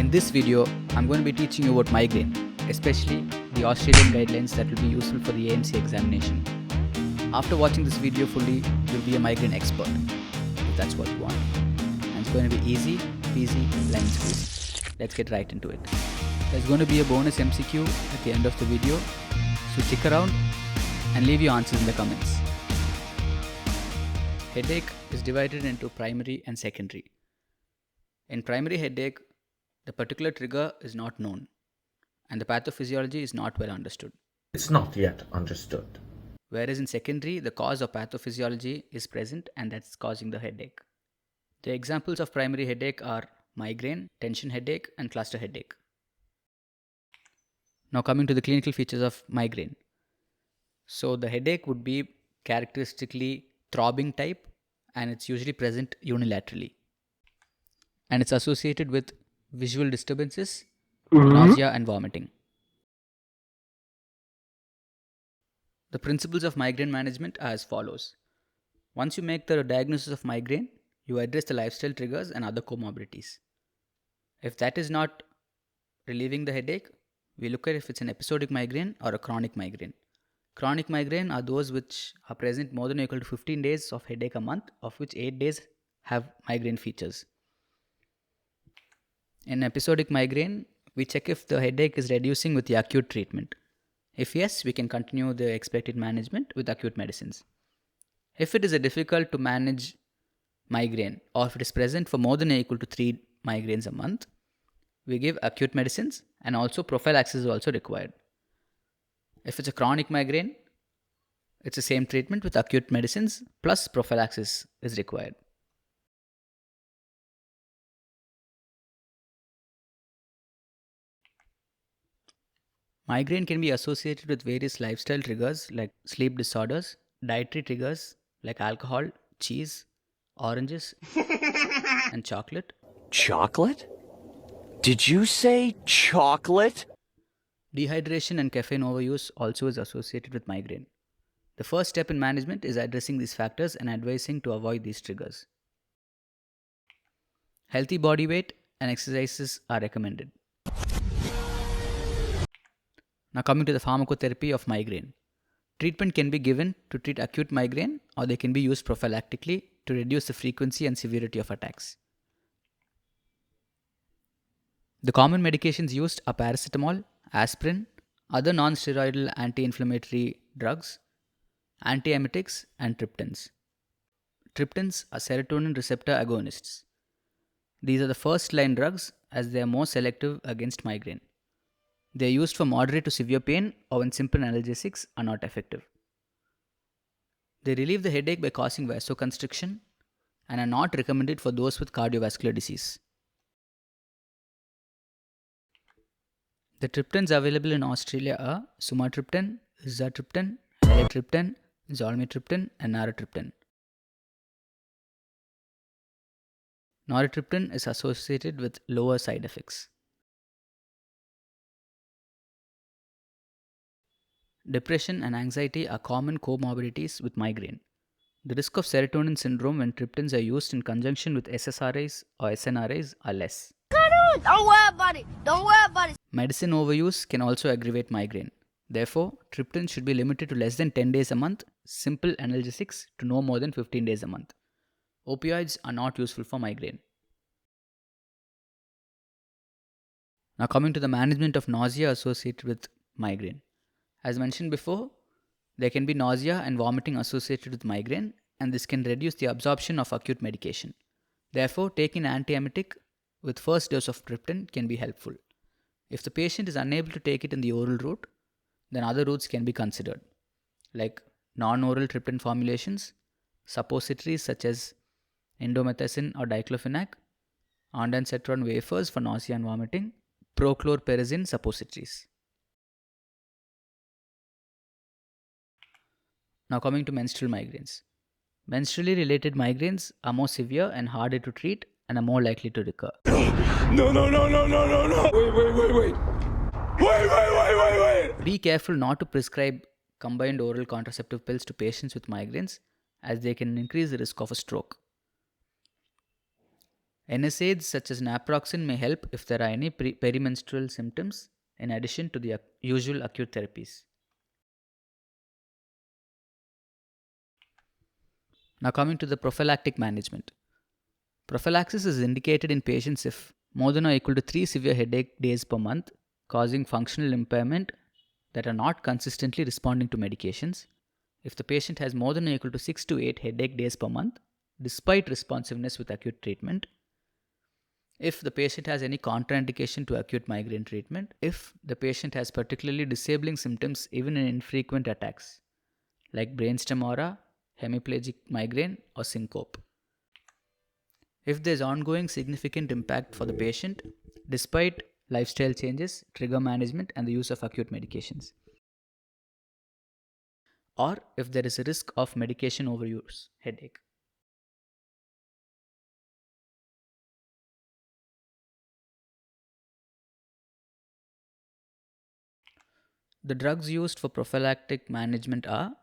In this video, I'm going to be teaching you about migraine, especially the Australian guidelines that will be useful for the AMC examination. After watching this video fully, you'll be a migraine expert, if that's what you want. And it's going to be easy, peasy, lemon squeezy. Let's get right into it. There's going to be a bonus MCQ at the end of the video, so stick around and leave your answers in the comments. Headache is divided into primary and secondary. In primary headache, the particular trigger is not known, and the pathophysiology is not well understood. It's not yet understood. Whereas in secondary, the cause of pathophysiology is present and that's causing the headache. The examples of primary headache are migraine, tension headache, and cluster headache. Now coming to the clinical features of migraine. So the headache would be characteristically throbbing type, and it's usually present unilaterally. And it's associated with visual disturbances, nausea, and vomiting. The principles of migraine management are as follows. Once you make the diagnosis of migraine, you address the lifestyle triggers and other comorbidities. If that is not relieving the headache, we look at if it's an episodic migraine or a chronic migraine. Chronic migraine are those which are present more than or equal to 15 days of headache a month, of which 8 days have migraine features. In episodic migraine, we check if the headache is reducing with the acute treatment. If yes, we can continue the expected management with acute medicines. If it is a difficult to manage migraine, or if it is present for more than or equal to 3 migraines a month, we give acute medicines, and also prophylaxis is also required. If it's a chronic migraine, it's the same treatment with acute medicines plus prophylaxis is required. Migraine can be associated with various lifestyle triggers like sleep disorders, dietary triggers like alcohol, cheese, oranges, and chocolate. Chocolate? Did you say chocolate? Dehydration and caffeine overuse also is associated with migraine. The first step in management is addressing these factors and advising to avoid these triggers. Healthy body weight and exercises are recommended. Now coming to the pharmacotherapy of migraine. Treatment can be given to treat acute migraine, or they can be used prophylactically to reduce the frequency and severity of attacks. The common medications used are paracetamol, aspirin, other non-steroidal anti-inflammatory drugs, antiemetics, and triptans. Triptans are serotonin receptor agonists. These are the first-line drugs as they are more selective against migraine. They are used for moderate to severe pain or when simple analgesics are not effective. They relieve the headache by causing vasoconstriction and are not recommended for those with cardiovascular disease. The triptans available in Australia are sumatriptan, izatriptan, elatriptan, zolmitriptan, and naratriptan. Naratriptan is associated with lower side effects. Depression and anxiety are common comorbidities with migraine. The risk of serotonin syndrome when triptans are used in conjunction with SSRIs or SNRIs are less. Don't worry about it. Don't worry about it. Medicine overuse can also aggravate migraine. Therefore, triptans should be limited to less than 10 days a month, simple analgesics to no more than 15 days a month. Opioids are not useful for migraine. Now coming to the management of nausea associated with migraine. As mentioned before, there can be nausea and vomiting associated with migraine, and this can reduce the absorption of acute medication. Therefore, taking an antiemetic with first dose of triptan can be helpful. If the patient is unable to take it in the oral route, then other routes can be considered, like non-oral triptan formulations, suppositories such as indomethacin or diclofenac, ondansetron wafers for nausea and vomiting, prochlorperazine suppositories. Now coming to menstrual migraines. Menstrually related migraines are more severe and harder to treat and are more likely to recur. No. Wait. Be careful not to prescribe combined oral contraceptive pills to patients with migraines, as they can increase the risk of a stroke. NSAIDs such as naproxen may help if there are any perimenstrual symptoms in addition to the usual acute therapies. Now coming to the prophylactic management. Prophylaxis is indicated in patients if more than or equal to 3 severe headache days per month causing functional impairment that are not consistently responding to medications, if the patient has more than or equal to 6 to 8 headache days per month despite responsiveness with acute treatment, if the patient has any contraindication to acute migraine treatment, if the patient has particularly disabling symptoms even in infrequent attacks like brainstem aura, hemiplegic migraine or syncope. If there is ongoing significant impact for the patient despite lifestyle changes, trigger management and the use of acute medications. Or if there is a risk of medication overuse, headache. The drugs used for prophylactic management are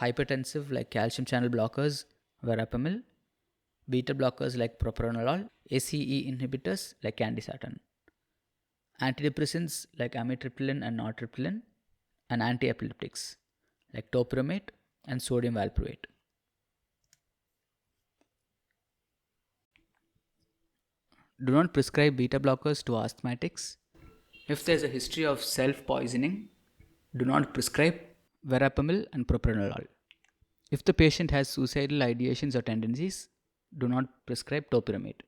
hypertensive like calcium channel blockers, verapamil, beta blockers like propranolol, ACE inhibitors like candesartan, antidepressants like amitriptyline and nortriptyline, and antiepileptics like topiramate and sodium valproate. Do not prescribe beta blockers to asthmatics. If there is a history of self-poisoning, do not prescribe verapamil and propranolol. If the patient has suicidal ideations or tendencies, do not prescribe topiramate.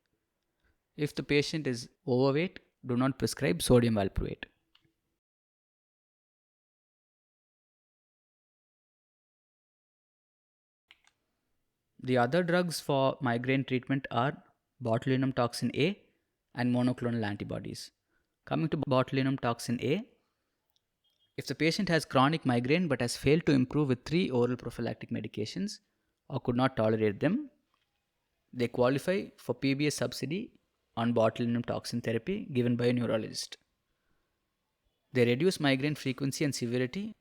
If the patient is overweight, do not prescribe sodium valproate. The other drugs for migraine treatment are botulinum toxin A and monoclonal antibodies. Coming to botulinum toxin A, if the patient has chronic migraine but has failed to improve with 3 oral prophylactic medications or could not tolerate them, they qualify for PBS subsidy on botulinum toxin therapy given by a neurologist. They reduce migraine frequency and severity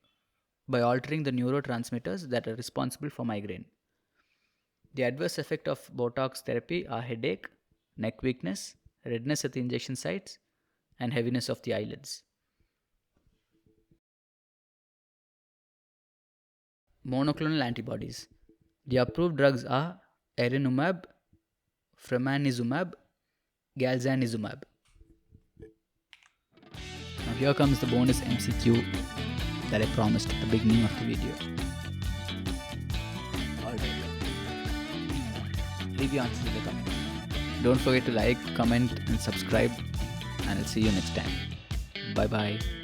by altering the neurotransmitters that are responsible for migraine. The adverse effect of Botox therapy are headache, neck weakness, redness at the injection sites, and heaviness of the eyelids. Monoclonal antibodies. The approved drugs are erinumab, fremanezumab, galzanizumab. Now here comes the bonus MCQ that I promised at the beginning of the video. Alright. Leave your answers in the comments. Don't forget to like, comment and subscribe, and I'll see you next time. Bye bye.